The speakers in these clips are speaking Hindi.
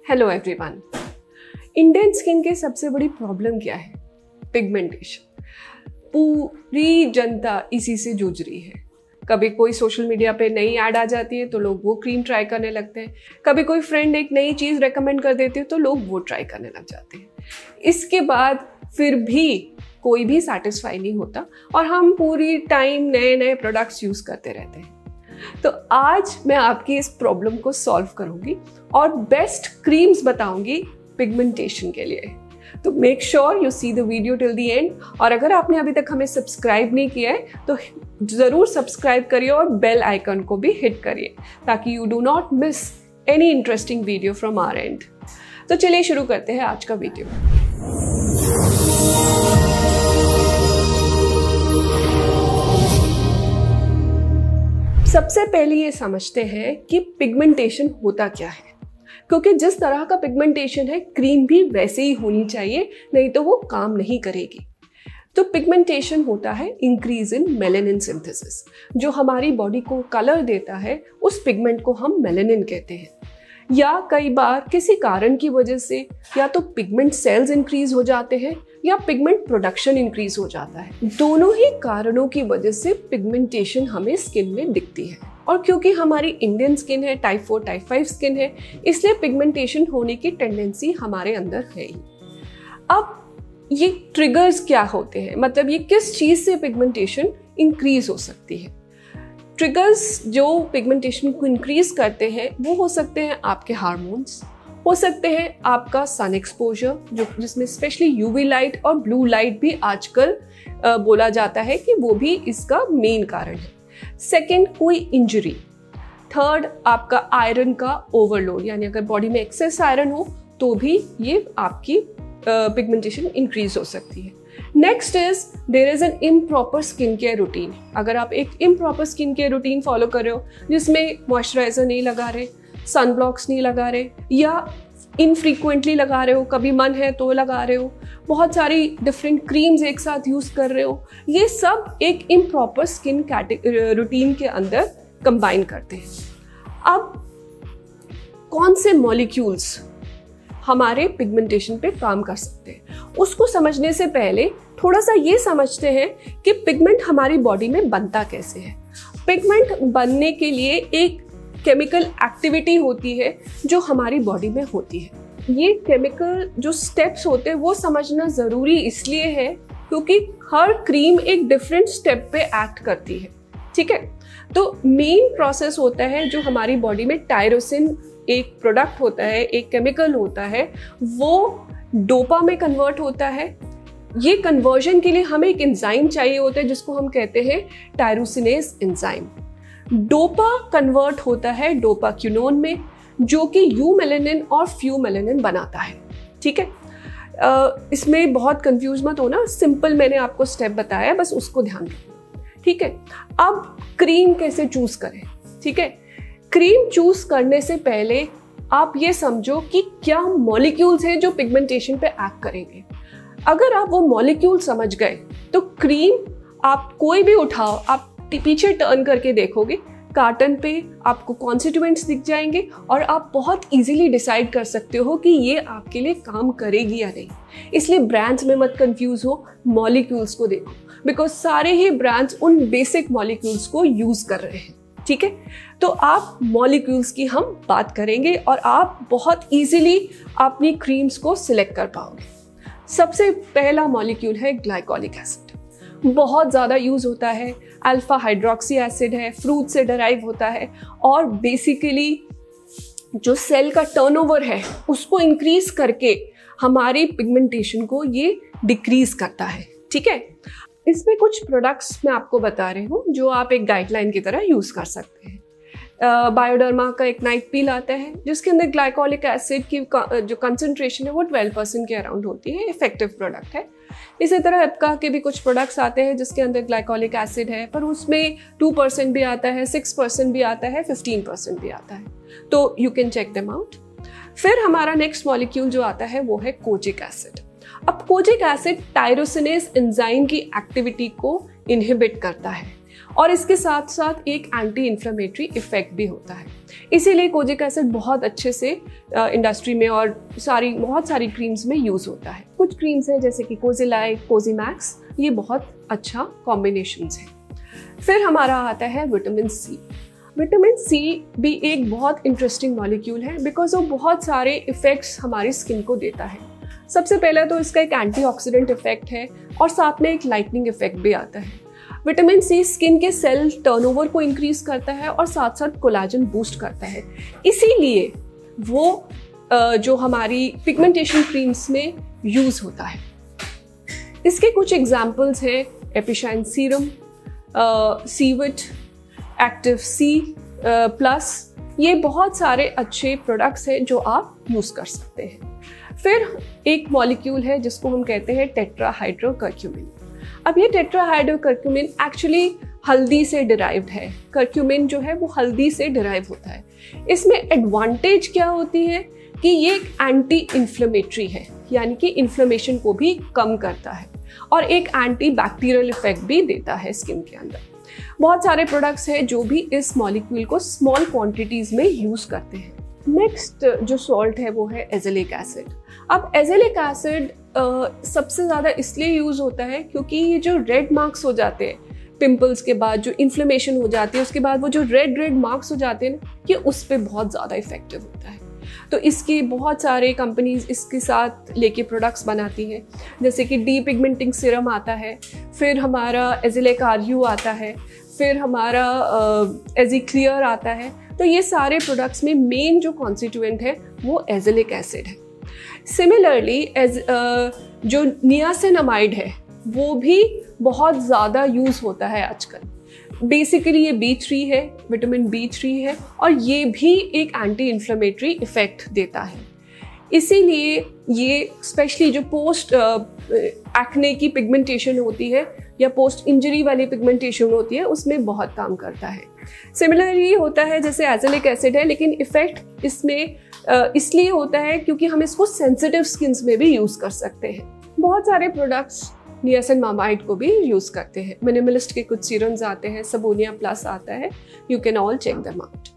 Hello everyone. इंडियन स्किन के सबसे बड़ी प्रॉब्लम क्या है? पिगमेंटेशन। पूरी जनता इसी से जूझ रही है। कभी कोई सोशल मीडिया पे नई ऐड आ जाती है तो लोग वो क्रीम ट्राई करने लगते हैं, कभी कोई फ्रेंड एक नई चीज़ रेकमेंड कर देती है तो लोग वो ट्राई करने लग जाते हैं। इसके बाद फिर भी कोई भी सेटिस्फाई नहीं होता और हम पूरी टाइम नए नए प्रोडक्ट्स यूज़ करते रहते हैं। तो आज मैं आपकी इस प्रॉब्लम को सॉल्व करूंगी और बेस्ट क्रीम्स बताऊंगी पिगमेंटेशन के लिए। तो make sure you see the video till the end. और अगर आपने अभी तक हमें सब्सक्राइब नहीं किया है तो ज़रूर सब्सक्राइब करिए और बेल आइकन को भी हिट करिए ताकि you do not miss any interesting video from our and. तो चलिए शुरू करते हैं आज का वीडियो। सबसे पहले ये समझते हैं कि पिगमेंटेशन होता क्या है, क्योंकि जिस तरह का पिगमेंटेशन है क्रीम भी वैसे ही होनी चाहिए, नहीं तो वो काम नहीं करेगी। तो पिगमेंटेशन होता है इंक्रीज इन मेलानिन सिंथेसिस। जो हमारी बॉडी को कलर देता है उस पिगमेंट को हम मेलानिन कहते हैं। या कई बार किसी कारण की वजह से या तो पिगमेंट सेल्स इंक्रीज हो जाते हैं या पिगमेंट प्रोडक्शन इंक्रीज हो जाता है। दोनों ही कारणों की वजह से पिगमेंटेशन हमें स्किन में दिखती है। और क्योंकि हमारी इंडियन स्किन है, टाइप 4 टाइप 5 स्किन है, इसलिए पिगमेंटेशन होने की टेंडेंसी हमारे अंदर है ही। अब ये ट्रिगर्स क्या होते हैं, मतलब ये किस चीज़ से पिगमेंटेशन इंक्रीज हो सकती है? ट्रिगर्स जो पिगमेंटेशन को इंक्रीज करते हैं वो हो सकते हैं आपके हार्मोन्स, हो सकते हैं आपका सन एक्सपोजर, जो जिसमें स्पेशली यूवी लाइट और ब्लू लाइट भी आजकल बोला जाता है कि वो भी इसका मेन कारण है। सेकेंड, कोई इंजरी। थर्ड, आपका आयरन का ओवरलोड, यानी अगर बॉडी में एक्सेस आयरन हो तो भी ये आपकी पिगमेंटेशन इंक्रीज हो सकती है। Next is there is an improper skin care routine. अगर आप एक improper skin care routine follow कर रहे हो जिसमें मॉइस्चराइजर नहीं लगा रहे, सन ब्लॉक्स नहीं लगा रहे, या इनफ्रीक्वेंटली लगा रहे हो, कभी मन है तो लगा रहे हो, बहुत सारी डिफरेंट क्रीम्स एक साथ यूज़ कर रहे हो, ये सब एक इम्प्रॉपर स्किन रूटीन के अंदर कंबाइन करते हैं। अब कौन से मॉलिक्यूल्स हमारे पिगमेंटेशन पे काम कर सकते हैं उसको समझने से पहले थोड़ा सा ये समझते हैं कि पिगमेंट हमारी बॉडी में बनता कैसे है। पिगमेंट बनने के लिए एक केमिकल एक्टिविटी होती है जो हमारी बॉडी में होती है। ये केमिकल जो स्टेप्स होते हैं वो समझना ज़रूरी इसलिए है क्योंकि हर क्रीम एक डिफरेंट स्टेप पे एक्ट करती है। ठीक है, तो मेन प्रोसेस होता है जो हमारी बॉडी में टायरोसिन एक प्रोडक्ट होता है, एक केमिकल होता है, वो डोपा में कन्वर्ट होता है। ये कन्वर्जन के लिए हमें एक एंजाइम चाहिए होता है जिसको हम कहते हैं टायरोसिनेज एंजाइम। डोपा कन्वर्ट होता है डोपाक्विनोन में, जो कि यूमेलेनिन और फ्यूमेलेनिन बनाता है। ठीक है, इसमें बहुत कंफ्यूज मत होना, सिंपल मैंने आपको स्टेप बताया, बस उसको ध्यान रखना। ठीक है, अब क्रीम कैसे चूज करें? ठीक है, क्रीम चूज करने से पहले आप ये समझो कि क्या मॉलिक्यूल्स हैं जो पिगमेंटेशन पे एक्ट करेंगे। अगर आप वो मॉलिक्यूल समझ गए तो क्रीम आप कोई भी उठाओ, आप पीछे टर्न करके देखोगे, कार्टन पे आपको कॉन्स्टिट्यूएंट्स दिख जाएंगे और आप बहुत इजीली डिसाइड कर सकते हो कि ये आपके लिए काम करेगी या नहीं। इसलिए ब्रांड्स में मत कंफ्यूज हो, मॉलिक्यूल्स को देखो, बिकॉज सारे ही ब्रांड्स उन बेसिक मॉलिक्यूल्स को यूज कर रहे हैं। ठीक है, तो आप मॉलिक्यूल्स की हम बात करेंगे और आप बहुत इजीली अपनी क्रीम्स को सिलेक्ट कर पाओगे। सबसे पहला मॉलिक्यूल है ग्लाइकोलिक एसिड। बहुत ज़्यादा यूज़ होता है, अल्फा हाइड्रोक्सी एसिड है, फ्रूट से डराइव होता है और बेसिकली जो सेल का टर्नओवर है उसको इंक्रीज करके हमारी पिगमेंटेशन को ये डिक्रीज करता है। ठीक है, इसमें कुछ प्रोडक्ट्स मैं आपको बता रही हूँ जो आप एक गाइडलाइन की तरह यूज़ कर सकते हैं। बायोडर्मा का एक नाइट पील आता है जिसके अंदर ग्लाइकोलिक एसिड की जो कंसंट्रेशन है वो 12% के अराउंड होती है, इफेक्टिव प्रोडक्ट है। इसी तरह एप्का के भी कुछ प्रोडक्ट्स आते हैं जिसके अंदर ग्लाइकोलिक एसिड है, पर उसमें 2% भी आता है, 6% भी आता है, 15% भी आता है, तो you can check them out. फिर हमारा नेक्स्ट मॉलिक्यूल जो आता है वो है कोजिक एसिड। अब कोजिक एसिड टायरोसिनेज एंजाइम की एक्टिविटी को इनहिबिट करता है और इसके साथ साथ एक एंटी इन्फ्लेमेटरी इफेक्ट भी होता है। इसीलिए कोजिक एसिड बहुत अच्छे से इंडस्ट्री में और बहुत सारी क्रीम्स में यूज़ होता है। कुछ क्रीम्स हैं जैसे कि कोजिलाइट, कोजिमैक्स, ये बहुत अच्छा कॉम्बिनेशन है। फिर हमारा आता है विटामिन सी। विटामिन सी भी एक बहुत इंटरेस्टिंग मॉलिक्यूल है बिकॉज वो बहुत सारे इफ़ेक्ट्स हमारी स्किन को देता है। सबसे पहले तो इसका एक एंटीऑक्सीडेंट इफेक्ट है और साथ में एक लाइटनिंग इफेक्ट भी आता है। विटामिन सी स्किन के सेल टर्नओवर को इंक्रीज करता है और साथ साथ कोलाजन बूस्ट करता है। इसीलिए वो जो हमारी पिगमेंटेशन क्रीम्स में यूज़ होता है। इसके कुछ एग्जाम्पल्स हैं एपिशाइन serum, civet, active C plus, ये बहुत सारे अच्छे प्रोडक्ट्स हैं जो आप यूज़ कर सकते हैं। फिर एक मॉलिक्यूल है जिसको हम कहते हैं टेट्राहाइड्रोकर्क्यूमिन। अब ये टेट्राहाइड्रोकर्क्यूमिन एक्चुअली हल्दी से डिराइव्ड है। कर्क्यूमिन जो है वो हल्दी से डिराइव होता है। इसमें एडवांटेज क्या होती है कि ये एक एंटी इन्फ्लेमेटरी है, यानी कि इन्फ्लेमेशन को भी कम करता है और एक एंटी बैक्टीरियल इफेक्ट भी देता है स्किन के अंदर। बहुत सारे प्रोडक्ट्स हैं जो भी इस मॉलिक्यूल को स्मॉल क्वांटिटीज़ में यूज़ करते हैं। नेक्स्ट जो सॉल्ट है वो है एजेलिक एसिड। अब एजेलिक एसिड सबसे ज़्यादा इसलिए यूज़ होता है क्योंकि ये जो रेड मार्क्स हो जाते हैं पिंपल्स के बाद, जो इन्फ्लेमेशन हो जाती है उसके बाद वो जो रेड मार्क्स हो जाते हैं ना, ये उस पर बहुत ज़्यादा इफेक्टिव होता है। तो इसकी बहुत सारे कंपनीज इसके साथ लेके प्रोडक्ट्स बनाती हैं, जैसे कि डी पिगमेंटिंग सीरम आता है, फिर हमारा एजिलिक आरयू आता है, फिर हमारा एजिक्लियर आता है। तो ये सारे प्रोडक्ट्स में मेन जो कॉन्स्टिट्यूएंट है वो एजिलिक एसिड है। सिमिलरली जो नियासिनामाइड है वो भी बहुत ज़्यादा यूज़ होता है आजकल। बेसिकली ये B3 है, विटामिन B3 है और ये भी एक एंटी इन्फ्लेमेटरी इफेक्ट देता है। इसीलिए ये स्पेशली जो पोस्ट एक्ने की पिगमेंटेशन होती है या पोस्ट इंजरी वाली पिगमेंटेशन होती है उसमें बहुत काम करता है। सिमिलरली होता है जैसे एजेलिक एसिड है, लेकिन इफेक्ट इसमें इसलिए होता है क्योंकि हम इसको सेंसिटिव स्किन्स में भी यूज़ कर सकते हैं। बहुत सारे प्रोडक्ट्स नियासिनामाइड को भी यूज़ करते हैं। मिनिमलिस्ट के कुछ सीरम्स आते हैं, सबोनिया प्लस आता है, you can all check them out.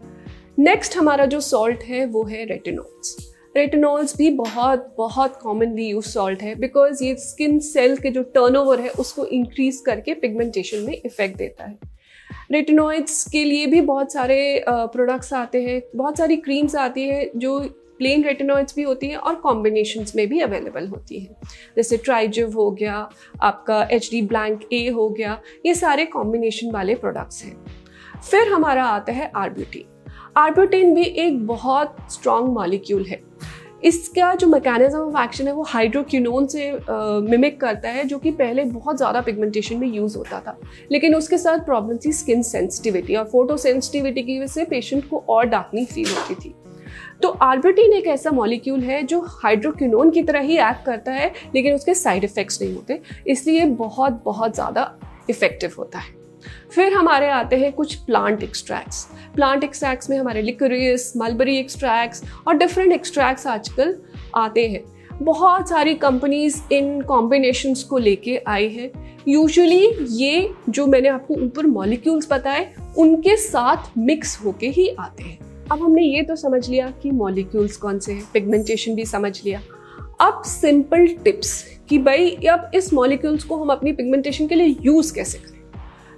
Next हमारा जो सॉल्ट है वो है रेटिनॉल्स। रेटिनॉल्स भी बहुत कॉमनली यूज सॉल्ट है बिकॉज ये स्किन सेल के जो टर्नओवर है उसको इंक्रीज करके पिगमेंटेशन में इफेक्ट देता है। रेटिनॉइड्स के लिए भी बहुत सारे प्रोडक्ट्स आते हैं, बहुत सारी क्रीम्स आती है जो प्लेन रेटिनॉइड्स भी होती हैं और कॉम्बिनेशंस में भी अवेलेबल होती हैं, जैसे ट्राइजिव हो गया, आपका HD ब्लैंक A हो गया, ये सारे कॉम्बिनेशन वाले प्रोडक्ट्स हैं। फिर हमारा आता है आर्ब्यूटिन। आर्ब्यूटिन भी एक बहुत स्ट्रॉन्ग मॉलिक्यूल है। इसका जो मैकेनिज्म ऑफ एक्शन है वो हाइड्रोक्विनोन से मिमिक करता है, जो कि पहले बहुत ज़्यादा पिगमेंटेशन में यूज़ होता था, लेकिन उसके साथ प्रॉब्लम थी स्किन सेंसिटिविटी और फोटो सेंसिटिविटी की वजह से पेशेंट को और डार्कनिंग फील होती थी। तो आर्ब्यूटिन एक ऐसा मॉलिक्यूल है जो हाइड्रोक्विनोन की तरह ही एक्ट करता है, लेकिन उसके साइड इफ़ेक्ट्स नहीं होते, इसलिए बहुत ज़्यादा इफ़ेक्टिव होता है। फिर हमारे आते हैं कुछ प्लांट एक्सट्रैक्ट्स। प्लांट एक्सट्रैक्ट्स में हमारे लिकोरिस, मलबरी एक्सट्रैक्ट्स और डिफरेंट एक्सट्रैक्ट्स आजकल आते हैं। बहुत सारी कंपनीज इन कॉम्बिनेशंस को लेके आई हैं। यूजुअली ये जो मैंने आपको ऊपर मॉलिक्यूल्स बताए उनके साथ मिक्स होके ही आते हैं। अब हमने ये तो समझ लिया कि मॉलिक्यूल्स कौन से हैं, पिगमेंटेशन भी समझ लिया। अब सिंपल टिप्स कि भाई अब इस मॉलिक्यूल्स को हम अपनी पिगमेंटेशन के लिए यूज़ कैसे करें।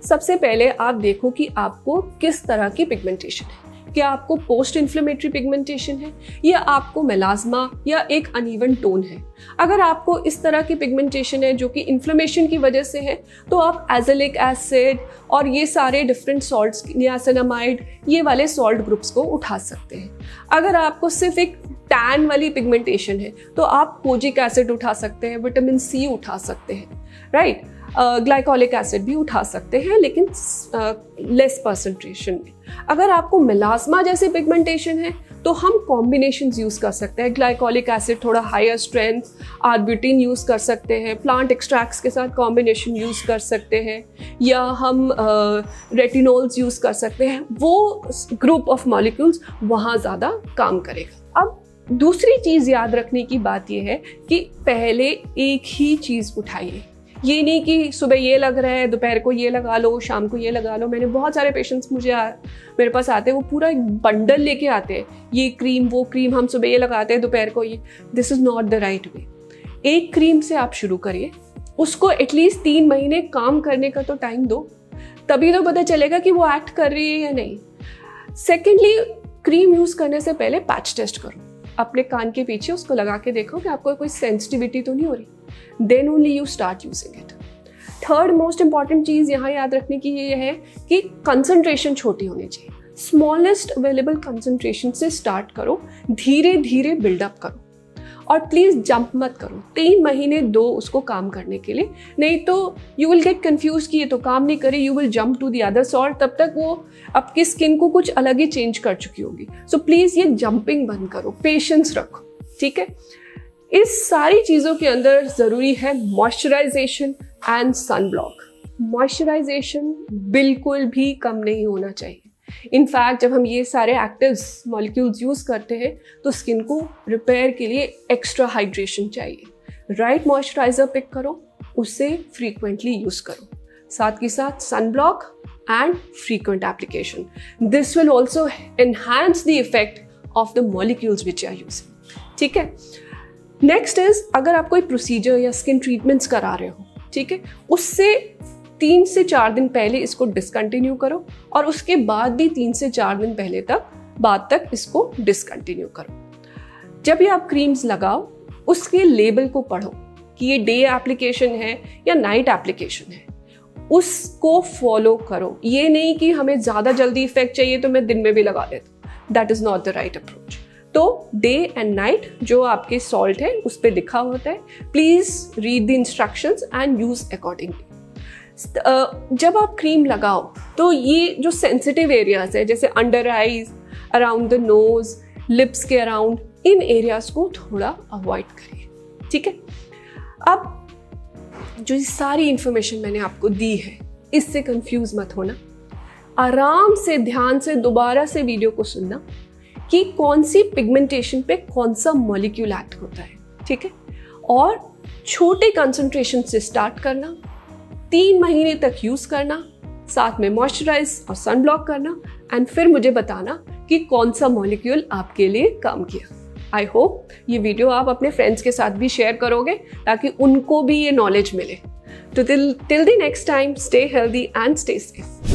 सबसे पहले आप देखो कि आपको किस तरह की पिगमेंटेशन है। क्या आपको पोस्ट इन्फ्लेमेटरी पिगमेंटेशन है या आपको मेलाज्मा या एक अनइवन टोन है। अगर आपको इस तरह की पिगमेंटेशन है जो कि इन्फ्लेमेशन की वजह से है, तो आप एजेलिक एसिड और ये सारे डिफरेंट सॉल्ट्स, नियासिनामाइड, ये वाले सॉल्ट ग्रुप्स को उठा सकते हैं। अगर आपको सिर्फ एक टैन वाली पिगमेंटेशन है तो आप कोजिक एसिड उठा सकते हैं, विटामिन सी उठा सकते हैं, राइट, ग्लाइकोलिक एसिड भी उठा सकते हैं, लेकिन लेस परसेंटेशन में। अगर आपको मेलाज्मा जैसे पिगमेंटेशन है तो हम कॉम्बिनेशंस यूज़ कर सकते हैं। ग्लाइकोलिक एसिड थोड़ा हायर स्ट्रेंथ, आर्ब्यूटिन यूज़ कर सकते हैं, प्लांट एक्सट्रैक्ट्स के साथ कॉम्बिनेशन यूज़ कर सकते हैं, या हम रेटिनॉल्स यूज़ कर सकते हैं। वो ग्रुप ऑफ मॉलिक्यूल्स वहाँ ज़्यादा काम करेगा। अब दूसरी चीज़ याद रखने की बात यह है कि पहले एक ही चीज़ उठाइए, ये नहीं कि सुबह ये लग रहा है, दोपहर को ये लगा लो, शाम को ये लगा लो। मैंने बहुत सारे पेशेंट्स मेरे पास आते हैं, वो पूरा एक बंडल लेके आते हैं, ये क्रीम वो क्रीम, हम सुबह ये लगाते हैं, दोपहर को ये। This is not the right way. एक क्रीम से आप शुरू करिए, उसको एटलीस्ट 3 महीने काम करने का तो टाइम दो, तभी तो पता चलेगा कि वो एक्ट कर रही है या नहीं। सेकेंडली, क्रीम यूज़ करने से पहले पैच टेस्ट करो, अपने कान के पीछे उसको लगा के देखो कि आपको कोई सेंसिटिविटी तो नहीं हो रही। Then only you start using it. Third most important चीज़ यहाँ याद रखने की ये है कि कंसंट्रेशन छोटी होनी चाहिए। स्मॉलेस्ट अवेलेबल कंसंट्रेशन से स्टार्ट करो, धीरे धीरे बिल्डअप करो, और प्लीज़ जंप मत करो। 3 महीने दो उसको काम करने के लिए, नहीं तो यू विल गेट कंफ्यूज कि ये तो काम नहीं करे, you will jump to the other salt, तब तक वो आपकी स्किन को कुछ अलग ही चेंज कर चुकी होगी। सो प्लीज़ ये जंपिंग बंद करो, पेशेंस रखो, ठीक है। इस सारी चीज़ों के अंदर ज़रूरी है मॉइस्चराइजेशन एंड सनब्लॉक। मॉइस्चराइजेशन बिल्कुल भी कम नहीं होना चाहिए। इनफैक्ट जब हम ये सारे एक्टिव्स मॉलिक्यूल्स यूज़ करते हैं तो स्किन को रिपेयर के लिए एक्स्ट्रा हाइड्रेशन चाहिए। राइट मॉइस्चराइज़र पिक करो, उससे फ्रीक्वेंटली यूज़ करो, साथ के साथ sunblock and frequent application. This will also enhance the effect of the molecules which are using, ठीक है। नेक्स्ट इज, अगर आप कोई प्रोसीजर या स्किन ट्रीटमेंट्स करा रहे हो, ठीक है, उससे 3 से 4 दिन पहले इसको डिसकंटिन्यू करो, और उसके बाद भी 3 से 4 दिन पहले बाद तक इसको डिसकंटिन्यू करो। जब भी आप क्रीम्स लगाओ, उसके लेबल को पढ़ो कि ये डे एप्लीकेशन है या नाइट एप्लीकेशन है, उसको फॉलो करो। ये नहीं कि हमें ज़्यादा जल्दी इफेक्ट चाहिए तो मैं दिन में भी लगा लेता हूँ, that is not the right approach. तो डे एंड नाइट जो आपके सॉल्ट है उस पर लिखा होता है, please read the instructions and use accordingly. जब आप क्रीम लगाओ तो ये जो सेंसिटिव एरियाज है, जैसे under eyes, around the nose, lips के अराउंड, इन एरियाज को थोड़ा अवॉइड करिए, ठीक है। अब जो सारी इंफॉर्मेशन मैंने आपको दी है, इससे कंफ्यूज मत होना, आराम से ध्यान से दोबारा से वीडियो को सुनना कि कौन सी पिगमेंटेशन पे कौन सा मॉलिक्यूल एक्ट होता है, ठीक है। और छोटे कंसंट्रेशन से स्टार्ट करना, 3 महीने तक यूज करना, साथ में मॉइस्चराइज और सनब्लॉक करना, एंड फिर मुझे बताना कि कौन सा मॉलिक्यूल आपके लिए काम किया। आई होप ये वीडियो आप अपने फ्रेंड्स के साथ भी शेयर करोगे ताकि उनको भी ये नॉलेज मिले। तो till the next time, stay healthy and stay safe.